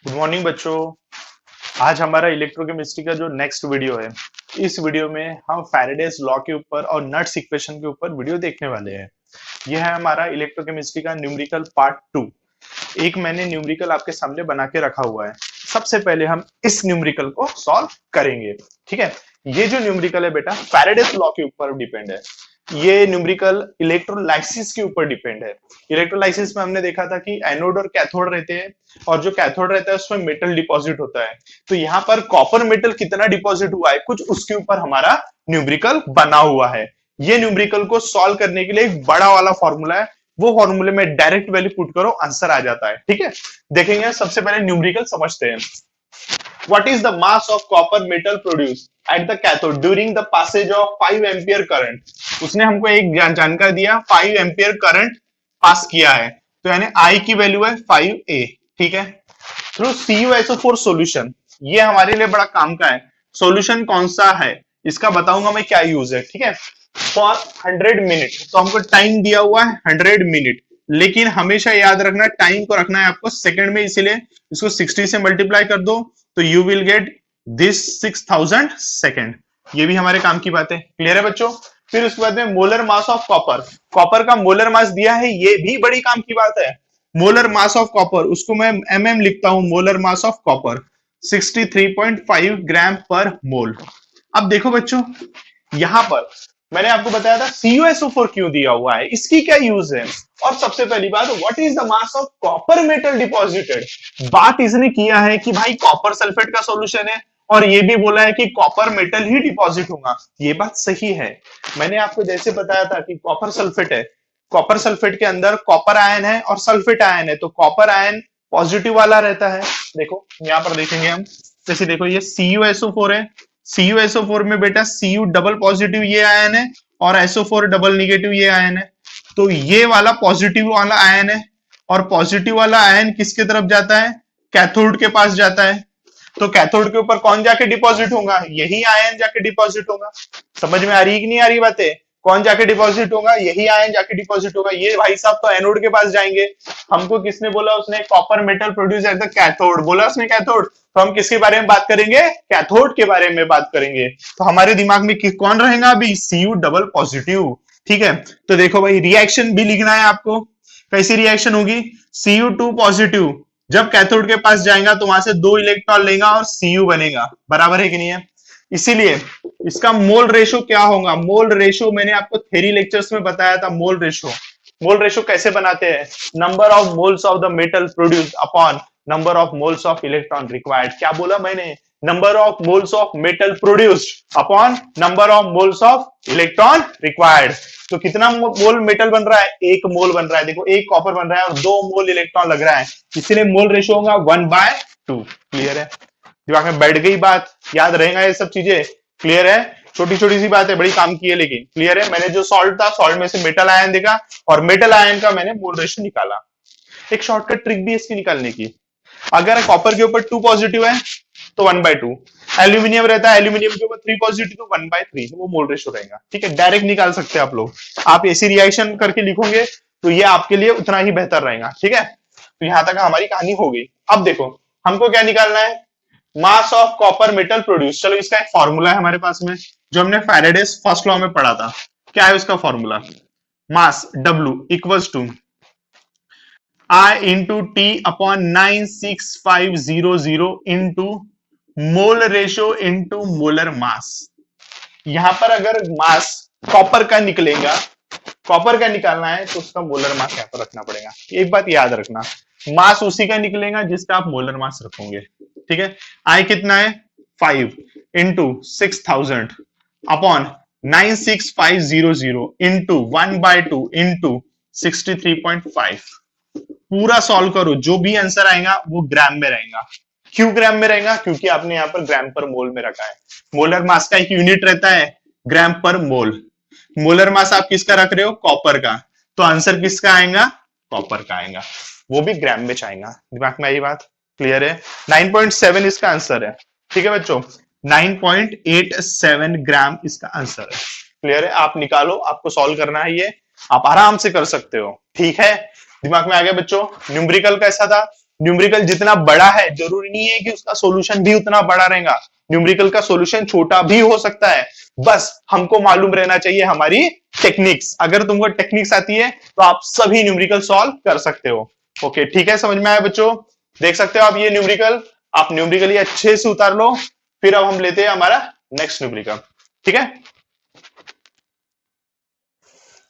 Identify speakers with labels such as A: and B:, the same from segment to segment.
A: Good morning बच्चों। आज हमारा इलेक्ट्रोकेमिस्ट्री का जो नेक्स्ट वीडियो है, इस वीडियो में हम फैराडेज लॉ के ऊपर और नट्स इक्वेशन के ऊपर वीडियो देखने वाले हैं। यह है हमारा इलेक्ट्रोकेमिस्ट्री का न्यूमेरिकल पार्ट 2। एक मैंने न्यूमेरिकल आपके सामने बना के रखा हुआ है। सबसे पहले हम इस न्यूमेरिकल को सॉल्व करेंगे। ठीक है, ये जो न्यूमेरिकल है बेटा फैराडेज लॉ के ऊपर डिपेंड है। ये न्यूमेरिकल इलेक्ट्रोलाइसिस के ऊपर डिपेंड है। इलेक्ट्रोलाइसिस में हमने देखा था कि एनोड और कैथोड रहते हैं, और जो कैथोड रहता है उसमें मेटल डिपॉजिट होता है। तो यहाँ पर कॉपर मेटल कितना डिपॉजिट हुआ है कुछ उसके ऊपर हमारा न्यूमेरिकल बना हुआ है। ये न्यूमेरिकल को सॉल्व करने के लिए एक बड़ा वाला फॉर्मूला है, वो फॉर्मूले में डायरेक्ट वैल्यू पुट करो, आंसर आ जाता है। ठीक है, देखेंगे। सबसे पहले न्यूमेरिकल समझते हैं। What is the mass of copper metal produced at the cathode during the passage of 5 ampere current? उसने हमको एक जानकारी दिया, 5 एम्पियर करंट पास किया है, तो यानी I की वैल्यू है 5A। ठीक है, थ्रू CuSO4 सॉल्यूशन, ये हमारे लिए बड़ा काम का है। सॉल्यूशन कौन सा है इसका बताऊंगा मैं, क्या यूज है। ठीक है, फॉर 100 मिनट, तो हमको टाइम दिया हुआ है 100 मिनट, लेकिन हमेशा याद रखना टाइम को रखना है आपको सेकंड में, इसीलिए इसको 60 से मल्टीप्लाई कर दो तो you will get this 6000 second. ये भी हमारे काम की बात है। क्लियर है बच्चों? फिर उसके बाद में molar mass of copper, copper का मोलर मास दिया है, ये भी बड़ी काम की बात है। मोलर मास ऑफ कॉपर, उसको मैं mm लिखता हूं, मोलर मास ऑफ कॉपर 63.5 ग्राम पर मोल। अब देखो बच्चों, यहां पर मैंने आपको बताया था CuSO4 क्यों दिया हुआ है, इसकी क्या यूज है, और सबसे पहली बात what is the mass of copper metal deposited. बात इसने किया है कि भाई कॉपर सल्फेट का सॉल्यूशन है, और ये भी बोला है कि कॉपर मेटल ही डिपॉजिट होगा। ये बात सही है। मैंने आपको जैसे बताया था कि कॉपर सल्फेट है, कॉपर सल्फेट के अंदर कॉपर आयन है और सल्फेट आयन है, तो कॉपर आयन पॉजिटिव वाला रहता है। देखो यहां पर देखेंगे हम, जैसे देखो ये CuSO4 है, CuSO4 में बेटा Cu डबल पॉजिटिव ये आयन है और SO4 डबल निगेटिव ये आयन है। तो ये वाला पॉजिटिव वाला आयन है, और पॉजिटिव वाला आयन किसके तरफ जाता है? कैथोड के पास जाता है। तो कैथोड के ऊपर कौन जाके डिपॉजिट होगा? यही आयन जाके डिपॉजिट होगा। समझ में आ रही कि नहीं आ रही बातें? कौन जाके डिपॉजिट होगा? यही आयन जाके डिपॉजिट होगा। ये भाई साहब तो एनोड के पास जाएंगे। हमको किसने बोला? उसने copper metal produce at the cathode बोला, उसने कैथोड। तो हम किसके बारे में बात करेंगे? कैथोड के बारे में बात करेंगे। तो हमारे दिमाग में कौन रहेगा अभी? Cu double positive. ठीक है, तो देखो भाई रिएक्शन भी लिखना है आपको। कैसी रिएक्शन होगी? Cu2 पॉजिटिव जब कैथोड के पास जाएगा तो वहां से 2 इलेक्ट्रॉन लेगा और Cu बनेगा। बराबर है कि नहीं है? इसीलिए इसका मोल रेशो क्या होगा? मोल रेशो मैंने आपको थ्योरी लेक्चर्स में बताया था। मोल रेशो, मोल रेशो कैसे बनाते हैं? Number of moles of the metal produced upon number of moles of electron required. क्या बोला मैंने? Number of moles of metal produced upon number of moles of electron required. तो कितना मोल metal बन रहा है? 1 मोल बन रहा है। देखो 1 कॉपर बन रहा है और 2 मोल इलेक्ट्रॉन लग रहा है, इसीलिए मोल रेशो होगा 1/2। क्लियर है? दिमाग में बैठ गई बात, याद रहेगा ये सब चीजें। क्लियर है? छोटी छोटी सी बात है, बड़ी काम की है, लेकिन क्लियर है। मैंने जो सॉल्ट था, सॉल्ट में से मेटल आयन देखा और मेटल आयन का मैंने मोल रेशो निकाला। एक शॉर्टकट ट्रिक भी इसकी निकालने की, अगर कॉपर के ऊपर 2 पॉजिटिव है तो 1/2, एल्यूमिनियम रहता है, एल्यूमिनियम के ऊपर 3 पॉजिटिव तो 1/3, वो मोल रेशो रहेगा। ठीक है, डायरेक्ट निकाल सकते हैं आप लोग। आप ऐसी रिएक्शन करके लिखोगे तो ये आपके लिए उतना ही बेहतर रहेगा। ठीक है, तो यहां तक हमारी कहानी हो गई। अब देखो हमको क्या निकालना है? Mass of copper metal produce. चलो इसका एक फॉर्मूला है हमारे पास में, जो हमने फैराडेज फर्स्ट लॉ में पढ़ा था। क्या है उसका formula? Mass W equals to I into T upon 96500 into mole ratio into molar mass. यहां पर अगर मास कॉपर का निकलेगा, कॉपर का निकालना है तो उसका मोलर मास यहां पर रखना पड़ेगा। एक बात याद रखना, मास उसी का निकलेगा जिसका आप मोलर मास रखोगे। ठीक है, आई कितना है? 5 इंटू 6000 अपॉन 96500 इंटू 1/2 इंटू 63.5। पूरा सॉल्व करो, जो भी आंसर आएगा वो ग्राम में रहेगा। क्यों ग्राम में रहेगा? क्योंकि आपने यहाँ पर ग्राम पर मोल में रखा है। मोलर मास का एक यूनिट रहता है ग्राम पर मोल। मोलर मास आप किसका रख रहे हो? कॉपर का। तो आंसर किसका आएगा? कॉपर का आएगा, वो भी ग्राम में आएगा। दिमाग में आई बात? क्लियर है? 9.7 इसका आंसर है। ठीक है बच्चों, 9.87 ग्राम इसका आंसर है। क्लियर है? आप निकालो, आपको सॉल्व करना है ये, आप आराम से कर सकते हो। ठीक है, दिमाग में आ गया बच्चों? न्यूमेरिकल कैसा था? न्यूमेरिकल जितना बड़ा है जरूरी नहीं है कि उसका सॉल्यूशन भी उतना बड़ा रहेगा, न्यूमेरिकल का सॉल्यूशन छोटा भी हो सकता है। बस हमको मालूम रहना चाहिए हमारी टेक्निक्स। अगर तुमको टेक्निक्स आती है तो आप सभी न्यूमेरिकल सॉल्व कर सकते हो। ओके ठीक है, समझ में आया बच्चों? देख सकते हो आप ये न्यूमेरिकल, आप न्यूमेरिकल अच्छे से उतार लो। फिर अब हम लेते हैं हमारा नेक्स्ट न्यूमेरिकल। ठीक है,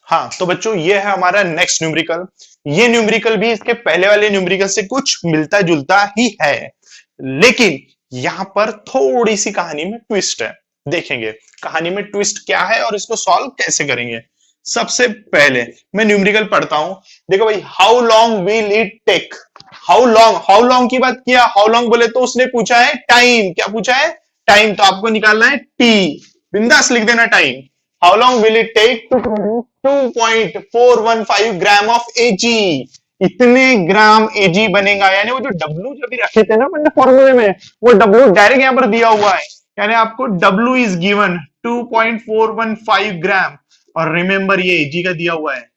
A: हाँ तो बच्चों ये है हमारा नेक्स्ट न्यूमेरिकल। ये न्यूमेरिकल भी इसके पहले वाले न्यूमेरिकल से कुछ मिलता जुलता ही है, लेकिन यहां पर थोड़ी सी कहानी में ट्विस्ट है। देखेंगे कहानी में ट्विस्ट क्या है और इसको सॉल्व कैसे करेंगे। सबसे पहले मैं न्यूमेरिकल पढ़ता हूं। देखो भाई, how long will it take. How long की बात किया, हाउ लॉन्ग बोले तो उसने पूछा है टाइम। क्या पूछा है? टाइम। तो आपको निकालना है टी, बिंदास लिख देना time. How long will it take to produce 2.415 gram of A G. इतने ग्राम एजी बनेगा, यानी वो जो डब्ल्यू जो भी रखे थे ना अपने फॉर्मूले में, वो डब्ल्यू डायरेक्ट यहां पर दिया हुआ है। यानी आपको डब्ल्यू इज गिवन 2.415 ग्राम, और रिमेंबर ये एजी का दिया हुआ है।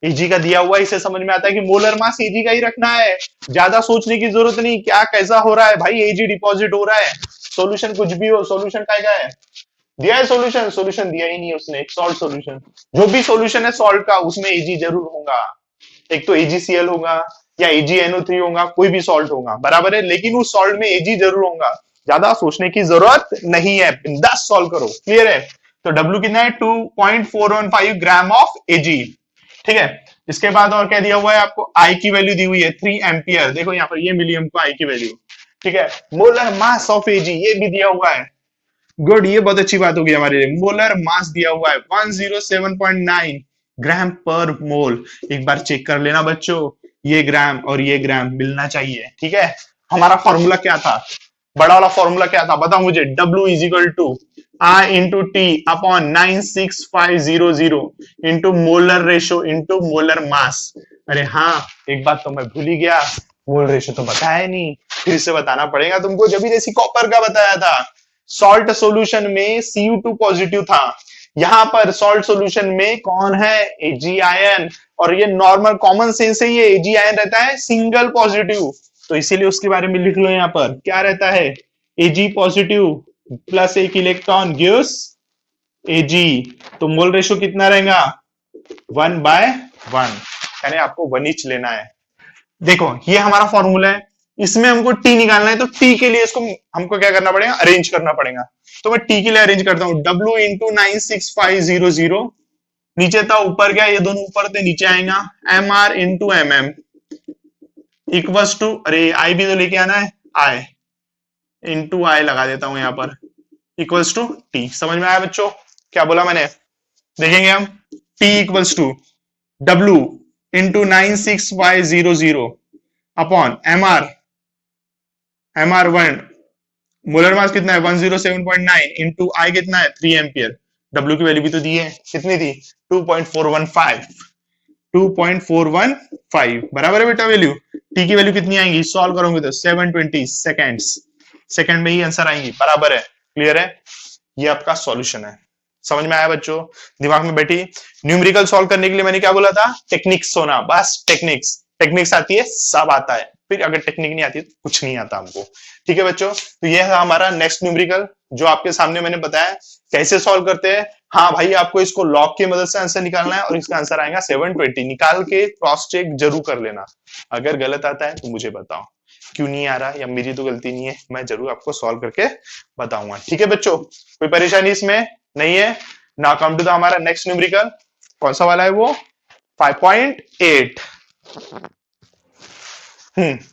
A: एजी का दिया हुआ है, इससे समझ में आता है कि मोलर मास एजी का ही रखना है। ज्यादा सोचने की जरूरत नहीं, क्या कैसा हो रहा है भाई, एजी डिपॉजिट हो रहा है। सॉल्यूशन कुछ भी हो, सॉल्यूशन का है दिया है सॉल्यूशन, सॉल्यूशन दिया ही नहीं है उसने, एक सॉल्ट सॉल्यूशन। जो भी सॉल्यूशन है सॉल्ट का, उसमें एजी जरूर होगा। एक तो एजीसीएल होगा या एजीएनओ3 होगा, कोई भी सॉल्ट होगा, बराबर है, लेकिन उस सॉल्ट में एजी जरूर होगा। ज्यादा सोचने की जरूरत नहीं है, 10 सॉल्व करो। क्लियर है? तो डब्ल्यू कितना है? 2.415 ग्राम ऑफ एजी। ठीक है, इसके बाद और क्या दिया हुआ है आपको? आई की वैल्यू दी हुई है 3 एम्पियर। देखो यहाँ पर ये मिली हमको आई की वैल्यू। ठीक है, मोलर मास ऑफ एजी ये भी दिया हुआ है। गुड, ये बहुत अच्छी बात होगी हमारे लिए। मोलर मास दिया हुआ है 107.9 ग्राम पर मोल। एक बार चेक कर लेना बच्चों, ये ग्राम और ये ग्राम मिलना चाहिए। ठीक है, हमारा फॉर्मूला क्या था? बड़ा वाला फॉर्मूला क्या था बताओ मुझे? W is equal to I into T upon 96500 into molar ratio into molar mass. अरे हाँ, एक बात तो मैं भूल ही गया, मोल रेशो तो बताया नहीं, फिर से बताना पड़ेगा तुमको। जब भी जैसी कॉपर का बताया था, सॉल्ट सॉल्यूशन में Cu2 पॉजिटिव था, यहां पर सॉल्ट सॉल्यूशन में कौन है? एजी आयन। और ये नॉर्मल कॉमन सेंस से ये एजी आयन रहता है सिंगल पॉजिटिव, तो इसीलिए उसके बारे में लिख लो। यहां पर क्या रहता है? एजी पॉजिटिव प्लस एक इलेक्ट्रॉन गिव्स एजी। तो मोल रेशो कितना रहेगा? 1/1, यानी आपको 1 लेना है। देखो ये हमारा फॉर्मूला है, इसमें हमको टी निकालना है, तो टी के लिए इसको हमको क्या करना पड़ेगा? अरेंज करना पड़ेगा। तो मैं टी के लिए अरेंज करता हूं, W इंटू 96500, नीचे था ऊपर गया, ये दोनों ऊपर थे नीचे आएगा, MR into MM equals to, अरे आई भी तो लेके आना है, आई इंटू आई लगा देता हूं यहां पर, इक्वल्स टू टी। समझ में आया बच्चों क्या बोला मैंने? देखेंगे हम, T equals to W into 96500 upon MR1, molar mass कितना है? 107.9 इंटू आई कितना है? 3 एम्पियर। डब्ल्यू की वैल्यू भी तो दी है, कितनी थी? 2.415 बराबर है बेटा वैल्यू। टी की वैल्यू कितनी आएंगी? सॉल्व करोगे तो 720 सेकंड में ही आंसर आएंगी, बराबर है। क्लियर है? ये आपका सॉल्यूशन है। समझ में आया बच्चों? दिमाग में बैठी? न्यूमेरिकल सॉल्व करने के लिए मैंने क्या बोला था? टेक्निक्स होना, बस टेक्निक्स आती है, सब आता है। फिर अगर टेक्निक नहीं आती तो कुछ नहीं आता हमको। ठीक है बच्चों, तो ये है हमारा नेक्स्ट न्यूमेरिकल जो आपके सामने मैंने बताया कैसे सॉल्व करते हैं। हाँ भाई, आपको इसको लॉग की मदद से आंसर निकालना है और इसका आंसर आएगा 720। निकाल के क्रॉस चेक जरूर कर लेना, अगर गलत आता है तो मुझे बताओ क्यों नहीं आ रहा, या मेरी तो गलती नहीं है, मैं जरूर आपको सॉल्व करके बताऊंगा। ठीक है बच्चों, कोई परेशानी इसमें नहीं है ना? कम टू द हमारा नेक्स्ट न्यूमेरिकल, कौन सा वाला है वो? 5.8।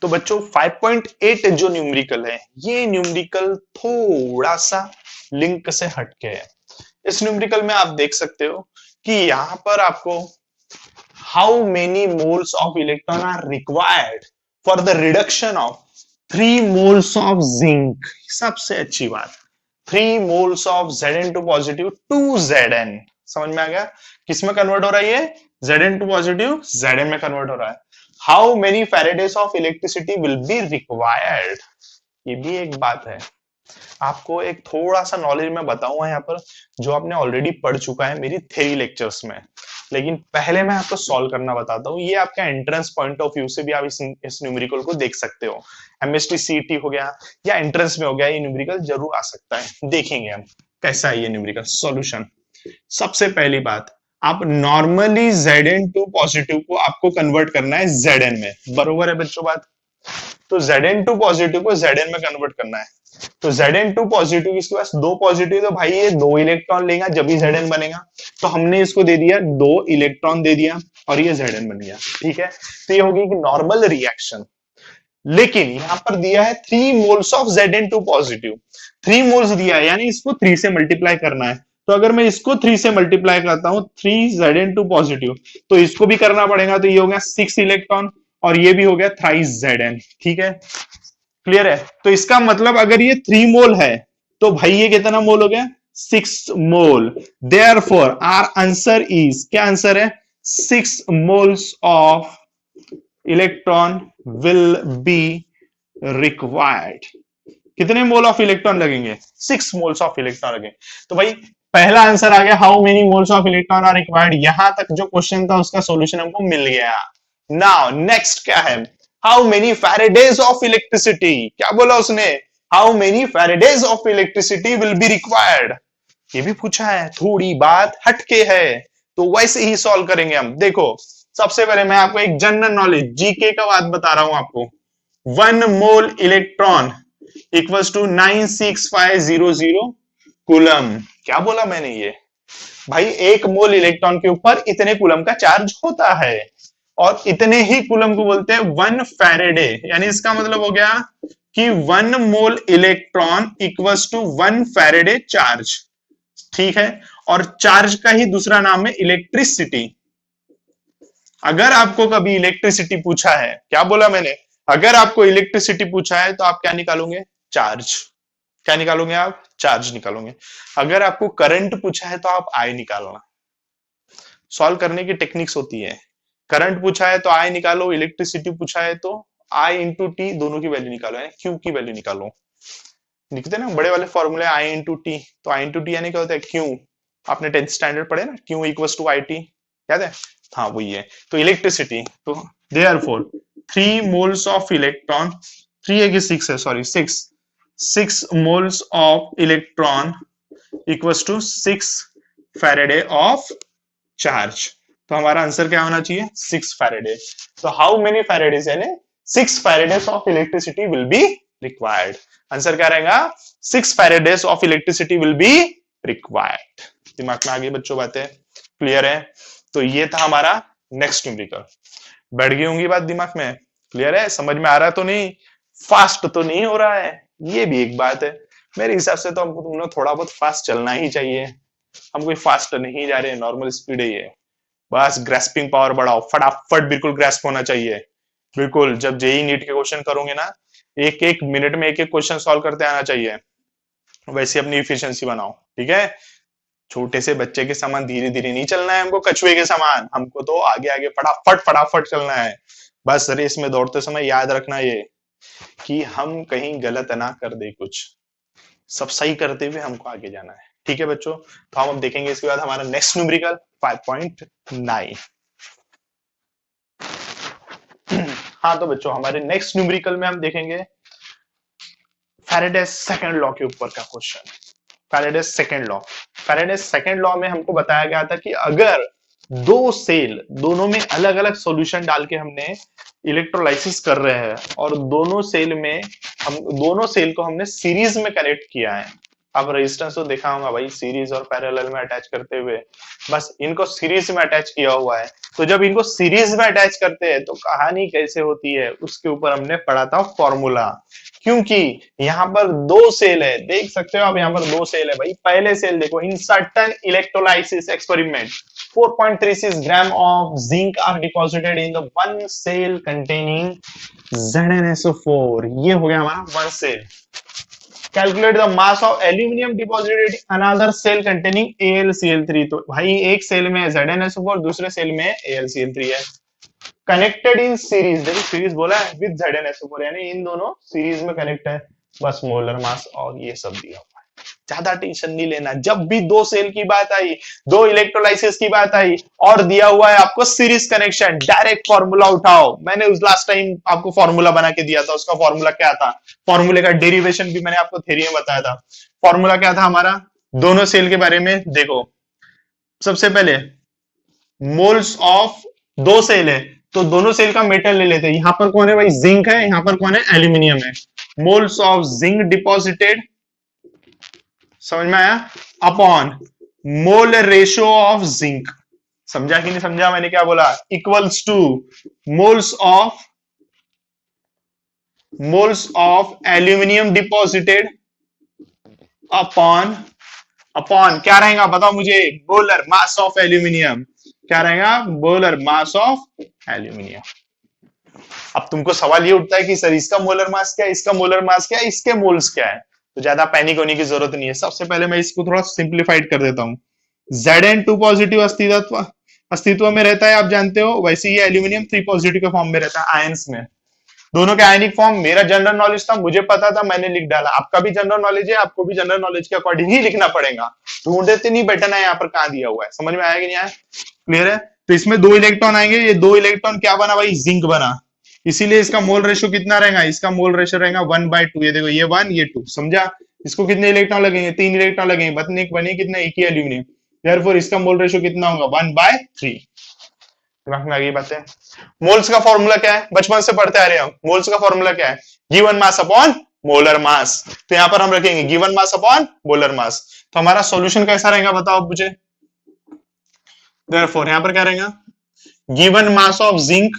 A: तो बच्चों 5.8 जो न्यूमेरिकल है, ये न्यूमेरिकल थोड़ा सा लिंक से हटके है। इस न्यूमेरिकल में आप देख सकते हो कि यहां पर आपको how many moles of electron are required for the reduction of 3 moles of zinc. सबसे अच्छी बात, 3 moles of Zn2 positive to Zn। समझ में आ गया? किसमें कन्वर्ट हो रहा है ये? Zn2 पॉजिटिव Zn में कन्वर्ट हो रहा है। How many Faradays of electricity will be required? ये भी एक बात है। आपको एक थोड़ा सा नॉलेज मैं बताऊंगा यहाँ पर, जो आपने ऑलरेडी पढ़ चुका है मेरी थ्योरी लेक्चर्स में। लेकिन पहले मैं आपको सॉल्व करना बताता हूँ। ये आपका एंट्रेंस पॉइंट ऑफ व्यू से भी आप इस न्यूमेरिकल को देख सकते हो। एमएसटी सीईटी हो गया या एंट्रेंस में हो गया, ये न्यूमेरिकल जरूर आ सकता है। देखेंगे हम कैसा है ये न्यूमेरिकल सॉल्यूशन। सबसे पहली बात, आप नॉर्मली Zn2 पॉजिटिव को आपको कन्वर्ट करना है Zn में, बरोबर है बच्चों बात। तो Zn2 पॉजिटिव को Zn में कन्वर्ट करना है। तो Zn2 पॉजिटिव, इसके पास दो पॉजिटिव, तो भाई ये दो इलेक्ट्रॉन लेगा जब भी Zn बनेगा। तो हमने इसको दे दिया दो इलेक्ट्रॉन दे दिया और ये Zn बन गया, ठीक है। तो ये होगी कि नॉर्मल रिएक्शन। लेकिन यहां पर दिया है 3 moles of Zn2 positive, 3 moles दिया है, यानी इसको 3 से मल्टीप्लाई करना है। तो अगर मैं इसको 3 से मल्टीप्लाई करता हूं 3 Zn2 पॉजिटिव, तो इसको भी करना पड़ेगा। तो ये हो गया 6 इलेक्ट्रॉन और ये भी हो गया थ्राइस Zn, ठीक है, क्लियर है। तो इसका मतलब अगर ये 3 मोल है तो भाई ये कितना मोल हो गया, 6 मोल। देयरफॉर आवर आंसर इज, क्या आंसर है, 6 moles of electron will be required. कितने मोल ऑफ इलेक्ट्रॉन लगेंगे, 6 मोल्स ऑफ इलेक्ट्रॉन लगेंगे। तो भाई पहला आंसर आ गया, how many moles of electron are required. यहां तक जो क्वेश्चन था उसका सॉल्यूशन हमको मिल गया। नाउ नेक्स्ट क्या है, how many Faraday's of electricity. क्या बोला उसने, how many Faraday's of electricity will be required. ये भी पूछा है, थोड़ी बात हटके है, तो वैसे ही सॉल्व करेंगे हम। देखो सबसे पहले मैं आपको एक जनरल नॉलेज जीके का बात बता रहा हूं आपको। 1 mole electron equals to 96500 coulomb. क्या बोला मैंने, ये भाई एक मोल इलेक्ट्रॉन के ऊपर इतने कूलम का चार्ज होता है और इतने ही कूलम को बोलते हैं 1 फैरेडे। यानी इसका मतलब हो गया कि 1 mole electron equals to 1 Faraday charge, ठीक है। और चार्ज का ही दूसरा नाम है इलेक्ट्रिसिटी। अगर आपको कभी इलेक्ट्रिसिटी पूछा है, क्या बोला मैंने, अगर आपको इलेक्ट्रिसिटी पूछा है तो आप क्या निकालोगे, चार्ज। क्या निकालोगे आप, चार्ज निकालोगे। अगर आपको करंट पूछा है तो आप आई निकालना। सॉल्व करने की टेक्निक्स होती है। करंट पूछा है तो आई निकालो, इलेक्ट्रिसिटी पूछा है तो आई इंटू टी, दोनों की वैल्यू निकालो, क्यू की वैल्यू निकालो। लिखते ना बड़े वाले फॉर्मूले आई इंटू टी, तो आई इंटू टी यानी क्या होता है, क्यू। आपने 10th स्टैंडर्ड पढ़े ना, Q equals to I T, याद है। हाँ वही है। तो इलेक्ट्रिसिटी, तो देयरफॉर 3 मोल्स ऑफ इलेक्ट्रॉन, 3 है कि 6 है, sorry 6 moles of electron equals to 6 Faraday of charge. तो हमारा आंसर क्या होना चाहिए, 6 फैरेडे। तो हाउ मेनी फैरेडेज, यानी 6 faradays of electricity will be required. Answer क्या रहेगा, 6 faradays of electricity will be required. दिमाग में आ गई बच्चों बातें, क्लियर है। तो ये था हमारा नेक्स्ट न्यूमेरिकल। बैठ गई होंगी बात दिमाग में, क्लियर है, समझ में आ रहा तो नहीं, फास्ट तो नहीं हो रहा है, ये भी एक बात है। मेरे हिसाब से तो हमको तुमने थोड़ा बहुत फास्ट चलना ही चाहिए। हम कोई फास्ट नहीं जा रहे हैं, नॉर्मल स्पीड है ये। बस ग्रेस्पिंग पावर बढ़ाओ, फटाफट बिल्कुल ग्रेस्प होना चाहिए। बिल्कुल जब जेई नीट के क्वेश्चन करोगे ना, एक एक मिनट में एक एक क्वेश्चन सॉल्व करते आना चाहिए। वैसे अपनी इफिशियंसी बनाओ, ठीक है। छोटे से बच्चे के समान धीरे धीरे नहीं चलना है हमको, कछुए के समान। हमको तो आगे आगे फटाफट फटाफट चलना है। बस रेस में दौड़ते समय याद रखना ये कि हम कहीं गलत ना कर दे, कुछ सब सही करते हुए हमको आगे जाना है, ठीक है बच्चों। तो हम अब देखेंगे इसके बाद हमारा नेक्स्ट न्यूमेरिकल 5.9। हाँ तो बच्चों हमारे नेक्स्ट न्यूमेरिकल में हम देखेंगे फैराडेज सेकंड लॉ के ऊपर का question. Faraday's second law, Faraday's second law में हमको बताया गया था कि अगर दो सेल, दोनों में अलग अलग सॉल्यूशन डाल के हमने इलेक्ट्रोलाइसिस कर रहे हैं और दोनों सेल में हम दोनों सेल को हमने सीरीज में कनेक्ट किया है। अब रेजिस्टेंस तो देखा होगा भाई, सीरीज और पैरेलल में अटैच करते हुए, बस इनको सीरीज में अटैच किया हुआ है। तो जब इनको सीरीज में अटैच करते हैं तो कहानी कैसे होती है उसके ऊपर हमने पढ़ा था फॉर्मूला। क्योंकि यहाँ पर दो सेल है, देख सकते हो आप, यहाँ पर दो सेल है भाई। पहले सेल देखो, in certain electrolysis experiment 4.36 gram of zinc are deposited in the one cell containing ZnSO4। ये हो गया हमारा one cell. Calculate the mass of aluminium deposited in another cell containing AlCl3। तो भाई एक सेल में ZnSO4, दूसरे सेल में AlCl3 है। कनेक्टेड इन सीरीज, देखो सीरीज बोला है, विद ZnSO4, यानी इन दोनों सीरीज में कनेक्ट है। बस मोलर मास और ये सब दिया हुआ है। ज्यादा टेंशन नहीं लेना। जब भी दो सेल की बात आई, दो इलेक्ट्रोलाइसिस की बात आई और दिया हुआ है आपको सीरीज कनेक्शन, डायरेक्ट फॉर्मूला उठाओ। मैंने उस लास्ट टाइम आपको फॉर्मूला बना के दिया था, उसका फॉर्मूला क्या था, फॉर्मूले का डेरिवेशन भी मैंने आपको थ्योरी में बताया था। फॉर्मूला क्या था हमारा, दोनों सेल के बारे में देखो। सबसे पहले मोल्स ऑफ, दो सेल है तो दोनों सेल का मेटल ले लेते हैं। यहां पर कौन है भाई, जिंक है, यहां पर कौन है, एल्यूमिनियम है। मोल्स ऑफ जिंक डिपॉजिटेड, समझ में आया, upon mole ratio of zinc, समझा कि नहीं समझा मैंने क्या बोला, equals two moles of aluminium deposited upon, upon क्या रहेगा बताओ मुझे, मोलर मास ऑफ एल्यूमिनियम। क्या रहेगा, मोलर मास ऑफ एल्यूमिनियम। अब तुमको सवाल ये उठता है कि सर इसका मोलर मास क्या है, इसका मोलर मास क्या है, इसके मोल्स क्या है। तो ज्यादा पैनिक होने की जरूरत नहीं है। सबसे पहले मैं इसको थोड़ा सिंप्लीफाइड कर देता हूं। Zn 2 पॉजिटिव अस्तित्व में रहता है, आप जानते हो। वैसे ये एल्यूमिनियम 3 पॉजिटिव के फॉर्म में रहता है, आयंस में। दोनों के आयनिक फॉर्म, मेरा जनरल नॉलेज था, मुझे पता था, मैंने लिख डाला। आपका भी जनरल नॉलेज है, आपको भी जनरल नॉलेज के अकॉर्डिंग ही लिखना पड़ेगा। ढूंढते नहीं बैठना है यहाँ पर कहां दिया हुआ है। समझ में आया कि नहीं आया, क्लियर है। तो इसमें दो इलेक्ट्रॉन आएंगे, ये दो इलेक्ट्रॉन क्या बना भाई, जिंक बना। इसीलिए इसका मोल रेशियो कितना रहेगा, इसका मोल रेशियो रहेगा 1/2। ये देखो, ये 1 ये 2, समझा। इसको कितने इलेक्ट्रॉन लगेंगे, 3 इलेक्ट्रॉन लगेंगे, बने कितने, एक ही एल्यूमिनियम। देयरफॉर इसका मोल रेशियो कितना होगा, 1/3। दिमाग में आ गई बातें। मोल्स का फॉर्मूला क्या है, बचपन से पढ़ते आ रहे हैं। मोल्स का फॉर्मूला क्या है, गिवन मास अपॉन मोलर मास। तो यहां पर हम रखेंगे गिवन मास अपॉन मोलर मास। तो हमारा सॉल्यूशन कैसा रहेगा बताओ मुझे। देयरफॉर यहां पर क्या रहेगा, given mass of zinc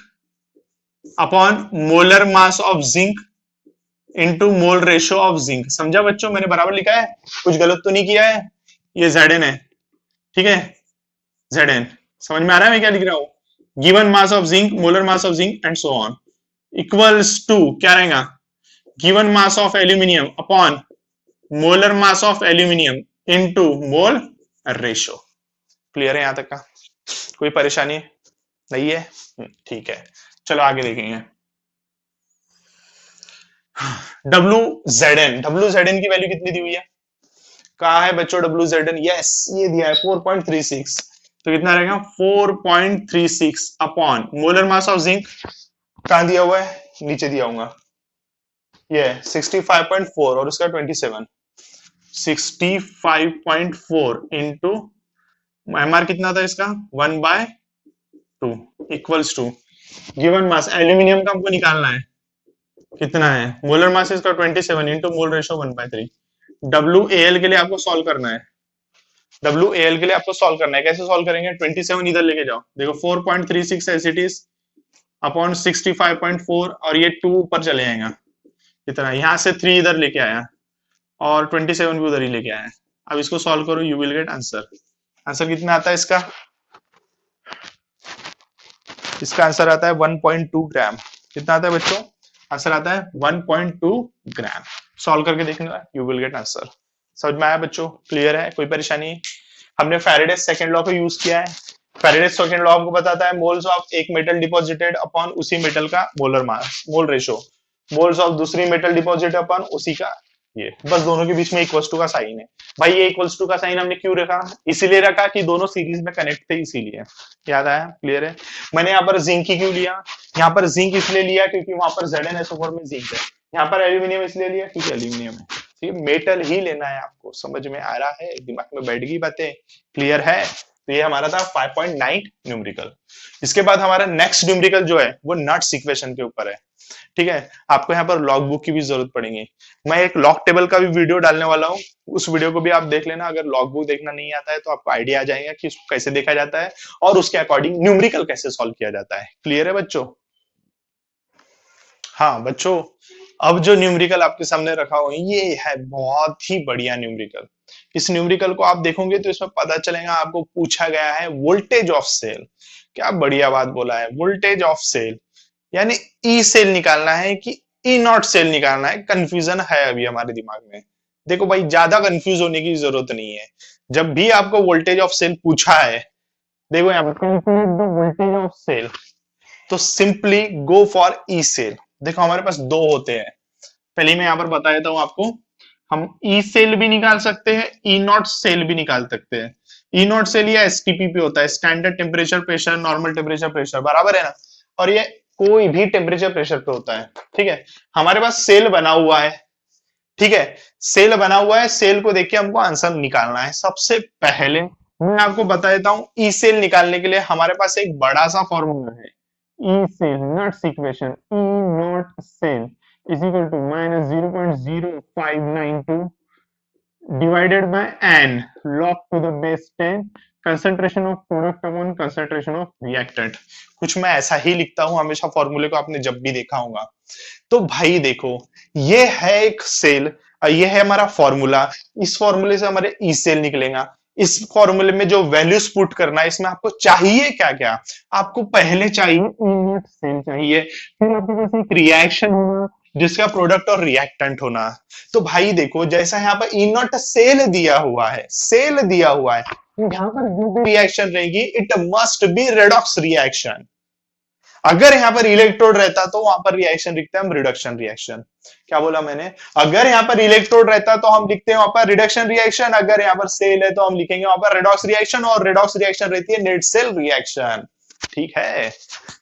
A: upon molar mass of zinc into mole ratio of zinc. समझा बच्चों, मैंने बराबर लिखा है, कुछ गलत तो नहीं किया है। ये Zn है, ठीक है, Zn। समझ में आ रहा है मैं क्या लिख रहा हूं, given mass of zinc, molar mass of zinc and so on, equals to क्या रहेगा, given mass of aluminium upon molar mass of aluminium into mole ratio. Clear है यहां तक का, कोई परेशानी नहीं है, ठीक है। चलो आगे देखेंगे। WZn की वैल्यू कितनी दी हुई है, कहा है बच्चों WZn, यस ये दिया है 4.36। तो कितना रहेगा 4.36 upon molar mass of zinc, कहां दिया हुआ है, नीचे दिया होगा, ये 65.4 और उसका 27, 65.4 इंटू एमआर कितना था इसका 1/2 equals to given mass aluminium का हमको निकालना है, कितना है, मोलर मास इसका 27 इंटू मोल रेशियो 1/3। WAL के लिए आपको सॉल्व करना है, WAL के लिए आपको सॉल्व करना है। कैसे सॉल्व करेंगे, 27 इधर लेके जाओ, देखो 4.36 एज इट इज अपॉन 65.4 और ये 2 ऊपर चले जाएगा, कितना, यहां से 3 इधर लेके आया और 27 भी उधर ही लेके आया। अब इसको सॉल्व करो, you will get answer. Answer कितना आता है इसका, इसका आंसर आता है 1.2 ग्राम। कितना आता है बच्चों, आंसर आता है 1.2 ग्राम। सॉल्व करके देखना, यू विल गेट आंसर। समझ में आया बच्चों, क्लियर है, कोई परेशानी। हमने फैराडे सेकंड लॉ को यूज किया है। फैराडे सेकंड लॉ आपको बताता है मोल्स ऑफ एक मेटल डिपॉजिटेड अपॉन उसी मेटल का molar mass, mole ratio, moles of दूसरी मेटल डिपॉजिट अपॉन उसी का, ये बस दोनों के बीच में इक्वल्स टू का साइन है। भाई ये इक्वल्स टू का साइन हमने क्यों रखा, इसीलिए रखा कि दोनों सीरीज में कनेक्ट थे, इसीलिए। याद आया, क्लियर है। मैंने यहाँ पर जिंक ही क्यों लिया, यहाँ पर जिंक इसलिए लिया क्योंकि वहां पर ZnSO4 में जिंक है। यहाँ पर एल्यूमिनियम इसलिए लिया क्योंकि एल्यूमिनियम है। ठीक है, मेटल ही लेना है आपको, समझ में आ रहा है, दिमाग में बैठ गई बातें, क्लियर है। तो ये हमारा था 5.9 न्यूमेरिकल। इसके बाद हमारा नेक्स्ट न्यूमेरिकल जो है वो नट्स इक्वेशन के ऊपर है। ठीक है, आपको यहाँ पर लॉग बुक की भी जरूरत पड़ेगी। मैं एक लॉग टेबल का भी वीडियो डालने वाला हूँ, उस वीडियो को भी आप देख लेना। अगर लॉग बुक देखना नहीं आता है तो आपको आइडिया आ जाएगा कि इसको कैसे देखा जाता है और उसके अकॉर्डिंग न्यूमेरिकल कैसे सॉल्व किया जाता है। क्लियर है बच्चों, हाँ बच्चों, अब जो न्यूमेरिकल आपके सामने रखा हुआ है ये है बहुत ही बढ़िया न्यूमेरिकल। इस न्यूमेरिकल को आप देखोगे तो इसमें पता चलेगा, आपको पूछा गया है वोल्टेज ऑफ सेल। क्या बढ़िया बात बोला है, वोल्टेज ऑफ सेल, यानी ई सेल निकालना है कि ई नॉट सेल निकालना है। कंफ्यूजन है अभी हमारे दिमाग में। देखो भाई, ज्यादा कंफ्यूज होने की जरूरत नहीं है। जब भी आपको वोल्टेज ऑफ सेल पूछा है, देखो यहाँ पर वोल्टेज ऑफ सेल, तो simply go for E cell. देखो हमारे पास दो होते हैं, पहले मैं यहाँ पर बता देता हूँ आपको। हम ई सेल भी निकाल सकते हैं, ई नॉट सेल भी निकाल सकते हैं। ई नॉट सेल या एसटीपी पे होता है, standard temperature pressure, normal temperature pressure, बराबर है ना। और ये कोई भी टेम्परेचर प्रेशर पे होता है, ठीक है। हमारे पास सेल बना हुआ है, ठीक है, सेल बना हुआ है। सेल को देख के हमको आंसर निकालना है। सबसे पहले मैं आपको बता देता हूं, ई सेल निकालने के लिए हमारे पास एक बड़ा सा फॉर्मूला है। ई सेल नॉट्स equation, E naught cell is equal to minus 0.0592 divided by n log to the base 10 concentration of product upon concentration of reactant। कुछ मैं ऐसा ही लिखता हूं हमेशा, फॉर्मूले को आपने जब भी देखा होगा। तो भाई देखो, ये है एक सेल, ये है हमारा फॉर्मूला। इस फॉर्मूले से हमारे ई सेल निकलेगा। इस फॉर्मूले में जो वैल्यूज पुट करना है, इसमें आपको चाहिए क्या क्या? आपको पहले चाहिए ई नॉट सेल चाहिए, फिर आपके पास एक रिएक्शन होगा जिसका प्रोडक्ट और रिएक्टेंट होना। तो भाई देखो, जैसा यहाँ पर ई नॉट सेल दिया हुआ है, सेल दिया हुआ है, यहाँ पर रिएक्शन रहेगी, it must be redox reaction. अगर यहाँ पर इलेक्ट्रोड रहता तो वहां पर रिएक्शन लिखते हैं हम रिडक्शन रिएक्शन। क्या बोला मैंने? अगर यहाँ पर इलेक्ट्रोड रहता तो हम लिखते हैं वहां पर रिडक्शन रिएक्शन, अगर यहाँ पर सेल है तो हम लिखेंगे वहां पर रेडॉक्स रिएक्शन, और रेडॉक्स रिएक्शन रहती है नेट सेल रिएक्शन, ठीक है।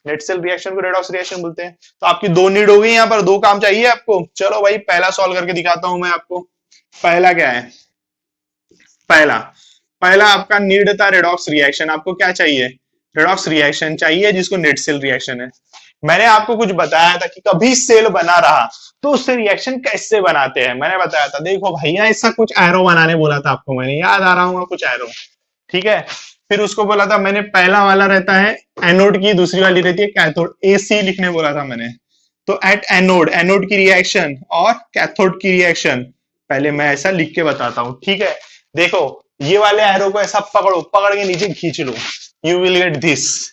A: नेट सेल रिएक्शन को रेडॉक्स रिएक्शन बोलते हैं। तो आपकी दो नीड हो गई, यहाँ पर दो काम चाहिए आपको। चलो भाई, पहला सॉल्व करके दिखाता हूं मैं आपको। पहला क्या है? पहला आपका नीड था रेडॉक्स रिएक्शन। आपको क्या चाहिए? रेडॉक्स रिएक्शन चाहिए, जिसको नेट सेल रिएक्शन है। मैंने आपको कुछ बताया था कि कभी सेल बना रहा तो उससे रिएक्शन कैसे बनाते हैं, मैंने बताया था। देखो भैया, ऐसा कुछ एरो बनाने बोला था आपको मैंने, याद आ रहा हूँ कुछ एरो, ठीक है। फिर उसको बोला था मैंने, पहला वाला रहता है एनोड की, दूसरी वाली रहती है कैथोड, एसी लिखने बोला था मैंने। तो एट एनोड, एनोड की रिएक्शन और कैथोड की रिएक्शन पहले मैं ऐसा लिख के बताता हूं, ठीक है। देखो, ये वाले एरो को ऐसा पकड़ो, पकड़ के नीचे खींच लो, you will get this,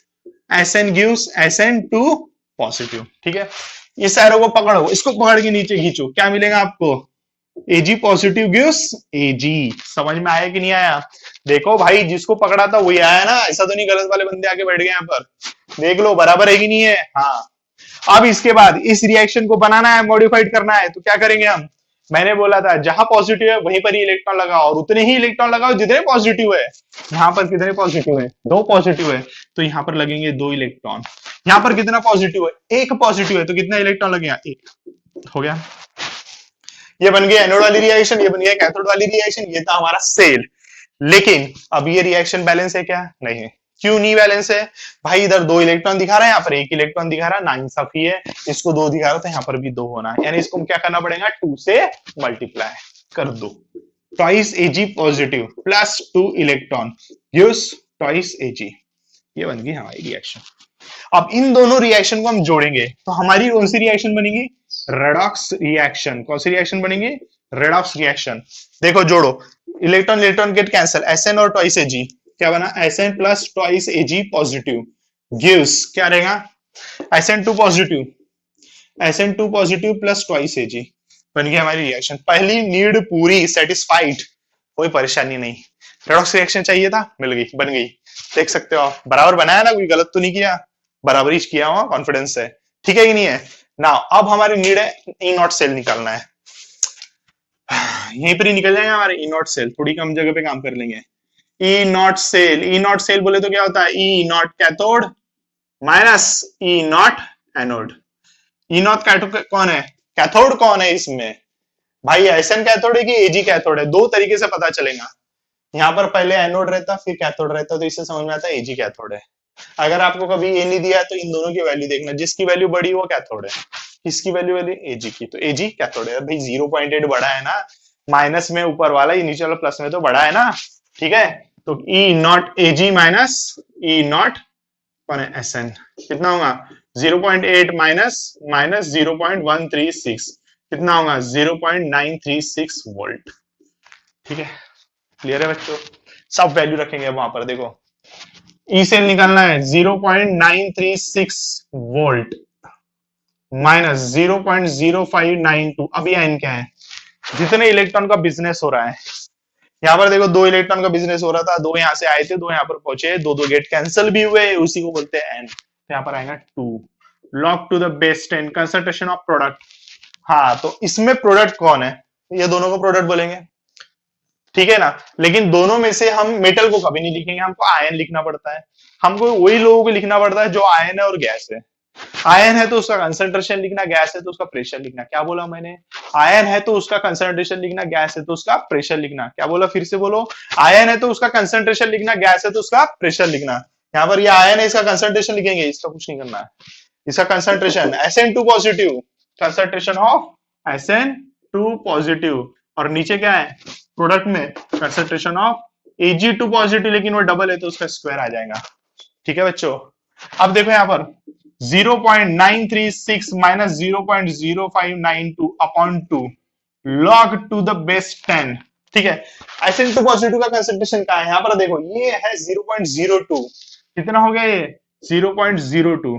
A: Sn gives Sn2 positive, ठीक है। इस एरो को पकड़ो, इसको पकड़ के नीचे खींचो, क्या मिलेगा आपको? Ag positive gives Ag। समझ में आया कि नहीं आया? देखो भाई, जिसको पकड़ा था वही आया ना, ऐसा तो नहीं गलत वाले बंदे आके बैठ गए यहाँ पर। देख लो बराबर है कि नहीं है? हाँ। अब इसके बाद इस रिएक्शन को बनाना है, मॉडिफाइड करना है, तो क्या करेंगे हम? मैंने बोला था जहां पॉजिटिव है वहीं पर ही इलेक्ट्रॉन लगाओ, और उतने ही इलेक्ट्रॉन लगाओ जितने पॉजिटिव है। यहाँ पर कितने पॉजिटिव है? दो पॉजिटिव है, तो यहाँ पर लगेंगे दो इलेक्ट्रॉन। यहाँ पर कितना पॉजिटिव है? एक पॉजिटिव है, तो कितना इलेक्ट्रॉन लगेगा? एक। हो गया, ये बन गया एनोड वाली रिएक्शन, ये बन गया कैथोड वाली रिएक्शन, ये था हमारा सेल। लेकिन अब ये रिएक्शन बैलेंस है क्या? नहीं है। क्यों नहीं बैलेंस है? भाई इधर दो इलेक्ट्रॉन दिखा रहा है, यहाँ पर एक इलेक्ट्रॉन दिखा रहा है, नाइंसाफी है। इसको दो दिखा रहा था, यहाँ पर भी दो होना है, यानी इसको क्या करना पड़ेगा? 2 से मल्टीप्लाई कर दो। Twice Ag positive plus 2 electron gives twice Ag। ये बन गई हमारी रिएक्शन। अब इन दोनों रिएक्शन को हम जोड़ेंगे तो हमारी कौन सी रिएक्शन बनेगी? Redox reaction. कौन सी रिएक्शन बनेगी? Redox reaction. देखो जोड़ो, electron electron get cancel, Sn और ट्वाइस Ag, क्या बना? Sn plus twice Ag positive gives क्या रहेगा? Sn2 positive, Sn2 positive plus twice Ag बन गई हमारी रिएक्शन। पहली नीड पूरी, सेटिस्फाइड, कोई परेशानी नहीं। रेडॉक्स रिएक्शन चाहिए था, मिल गई, बन गई। देख सकते हो आप, बराबर बनाया ना, कोई गलत तो नहीं किया, बराबर ही किया हुआ, कॉन्फिडेंस है, ठीक है कि नहीं है ना। अब हमारी नीड है ई नॉट सेल निकालना है, यहीं पर ही निकल जाएगा हमारे ई नॉट सेल, थोड़ी कम जगह पे काम कर लेंगे। E naught cell, E naught cell बोले तो क्या होता है? E naught cathode minus E naught anode. E naught cathode कौन है? कैथोड कौन है इसमें? भाई Sn कैथोड है कि Ag कैथोड है? दो तरीके से पता चलेगा। यहाँ पर पहले एनोड रहता फिर कैथोड रहता, तो इससे समझ में आता है Ag कैथोड है। अगर आपको कभी ये नहीं दिया है तो इन दोनों की वैल्यू देखना, जिसकी वैल्यू बड़ी वो कैथोड है, किसकी वैल्यू वैल्यू Ag की, तो Ag कैथोड है। भाई 0.8 बड़ा है ना, माइनस में ऊपर वाला, ये नीचे वाला प्लस में तो बड़ा है ना, ठीक है। तो E naught Ag minus E naught कौन है? Sn। कितना होगा? 0.8 माइनस माइनस 0.136, कितना होगा? 0.936 वोल्ट, ठीक है। क्लियर है बच्चों? सब वैल्यू रखेंगे वहां पर। देखो, ई सेल निकालना है 0.936 वोल्ट माइनस 0.0592। अब ये n क्या है? जितने इलेक्ट्रॉन का बिजनेस हो रहा है, यहाँ पर देखो दो इलेक्ट्रॉन का बिजनेस हो रहा था, दो यहाँ से आए थे, दो यहाँ पर पहुंचे, दो दो गेट कैंसिल भी हुए, उसी को बोलते हैं n। तो यहाँ पर आएगा 2 log to the base 10 concentration of product हाँ, तो इसमें प्रोडक्ट कौन है? ये दोनों को प्रोडक्ट बोलेंगे, ठीक है ना। लेकिन दोनों में से हम मेटल को कभी नहीं लिखेंगे, हमको आयन लिखना पड़ता है। हमको वही लोगों को लिखना पड़ता है जो आयन है और गैस है। आयन है तो उसका कंसंट्रेशन लिखना, गैस है तो उसका प्रेशर लिखना। क्या बोला मैंने? आयन है तो उसका कंसंट्रेशन लिखना, गैस है तो उसका प्रेशर लिखना। क्या बोला? फिर से बोलो। आयन है तो उसका कंसंट्रेशन लिखना, गैस है तो उसका प्रेशर लिखना। यहाँ पर ये आयन है, इसका कंसंट्रेशन लिखेंगे, इसका कुछ नहीं करना है। इसका concentration SN2 positive, concentration of SN2 positive. और नीचे क्या है प्रोडक्ट में? कंसंट्रेशन ऑफ Ag2 पॉजिटिव, लेकिन वो डबल है तो उसका स्क्वायर आ जाएगा। ठीक है बच्चों। अब देखो यहाँ पर 0.936 minus 0.0592 upon 2 log to the base 10। ठीक है। SN2 पॉजिटिव का कंसंट्रेशन क्या है? यहाँ पर देखो ये है 0.02। कितना हो गया ये? 0.02।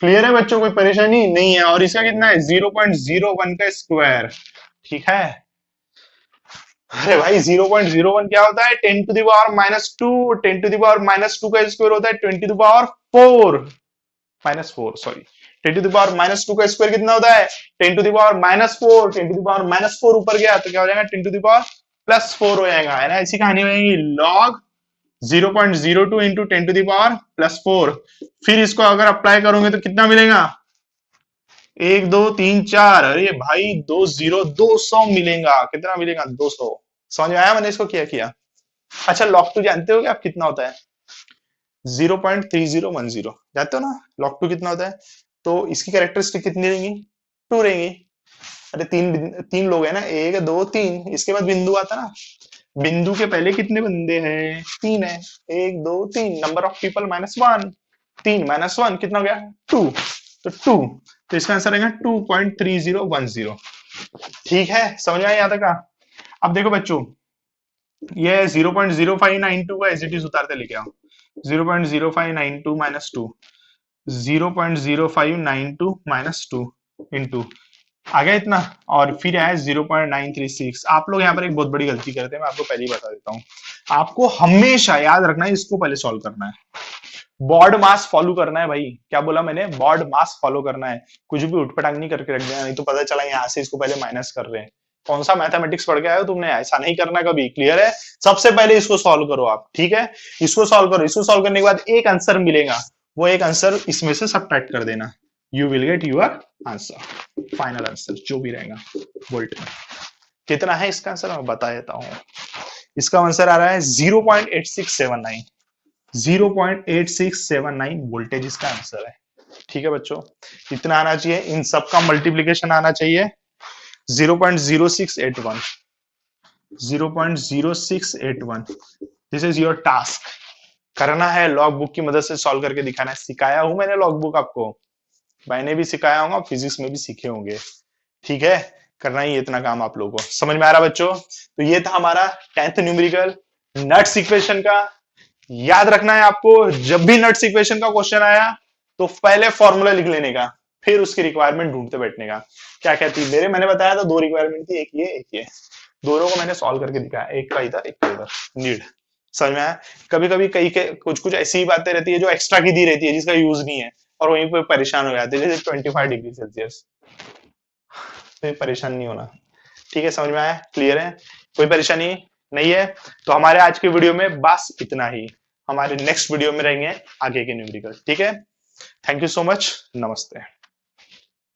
A: क्लियर है बच्चों? कोई परेशानी नहीं है। और इसका कितना है? 0.01 का स्क्वायर। ठीक है। अरे भाई 0.01 क्या होता है? 10 to the power -2। 10 to the power -2 का स्क्वायर होता है 20 to the power 4 -4, sorry. 10 to the power -2 का स्क्वायर कितना होता है? 10 to the power -4। 10 to the power -4 ऊपर गया तो क्या हो जाएगा? 10 टू द पावर +4 हो जाएगा, है ना। ऐसी कहानी बनेगी log 0.02 into 10 to the power +4। फिर इसको अगर अप्लाई करोगे तो कितना मिलेगा? 1 2 3 4। अरे भाई 200 मिलेगा। कितना मिलेगा? 200। समझ में आया मैंने इसको क्या किया? अच्छा log 2 जानते हो क्या आप कितना होता है? 0.3010। जानते हो ना log 2 कितना होता है? तो इसकी कैरेक्टरिस्टिक कितनी रहेंगी? 2 रहेंगी। अरे तीन तीन लोग हैं ना, 1 2 3, इसके बाद बिंदु आता ना। बिंदु के पहले कितने बंदे हैं? 3 है। 1 2 3, नंबर ऑफ पीपल -1। 3 -1 कितना हो गया? 2। तो 2, तो इसका आंसर आएगा 2.3010। ठीक है, समझ में आया यहाँ तक का? अब देखो बच्चों, ये 0.0592 का एज इट इज उतारते लेके आओ। 0.0592 -2, 0.0592 -2 इंटू आ गया इतना। और फिर है 0.936। आप लोग यहाँ पर एक बहुत बड़ी गलती करते हैं, मैं आपको पहले ही बता देता हूँ। आपको हमेशा याद रखना है, इसको पहले सॉल्व करना है। बॉड मास फॉलो करना है भाई। क्या बोला मैंने? बॉड मास फॉलो करना है। कुछ भी उठपटांग नहीं करके रख देना, नहीं तो पता चला यहाँ से इसको पहले माइनस कर रहे हैं। कौन सा मैथमेटिक्स पढ़ के आए हो तुमने? ऐसा नहीं करना कभी। क्लियर है? सबसे पहले इसको सॉल्व करो आप। ठीक है, इसको सॉल्व करो। इसको सॉल्व करने के बाद एक आंसर मिलेगा, वो एक आंसर इसमें से सबट्रैक्ट कर देना। You will get your answer, final answer जो भी रहेगा वोल्ट में। कितना है इसका आंसर मैं बता देता हूँ। इसका आंसर आ रहा है 0.8679। 0.8679 वोल्टेज इसका आंसर है। ठीक है बच्चों, इतना आना चाहिए। इन सब का मल्टीप्लीकेशन आना चाहिए 0.0681। 0.0681। This is your task. करना है, लॉग बुक की मदद से सॉल्व करके दिखाना है। सिखाया हूं मैंने लॉग बुक आपको, मैंने भी सिखाया होगा, फिजिक्स में भी सीखे होंगे। ठीक है, करना ही इतना काम आप लोगों को। समझ में आ रहा बच्चों? तो ये था हमारा 10th न्यूमेरिकल नट्स इक्वेशन का। याद रखना है आपको, जब भी नट्स इक्वेशन का क्वेश्चन आया तो पहले फॉर्मूला लिख लेने का, फिर उसकी रिक्वायरमेंट ढूंढते बैठने का। क्या क्या थी मेरे? मैंने बताया था 2 रिक्वायरमेंट थी, एक ये एक ये। दोनों को मैंने सॉल्व करके दिखाया, एक का इधर एक का इधर। नीड समझ में आया? कभी कभी कई के कुछ कुछ ऐसी बातें रहती है जो एक्स्ट्रा की दी रहती है, जिसका यूज नहीं है, और वहीं पे परेशान हो जाते हैं, जैसे 25 डिग्री सेल्सियस। तो परेशान नहीं होना। ठीक है, समझ में आया? क्लियर है? कोई परेशानी नहीं है? तो हमारे आज के वीडियो में बस इतना ही। हमारे नेक्स्ट वीडियो में रहेंगे आगे के न्यूमेरिकल। ठीक है, थैंक यू सो मच, नमस्ते।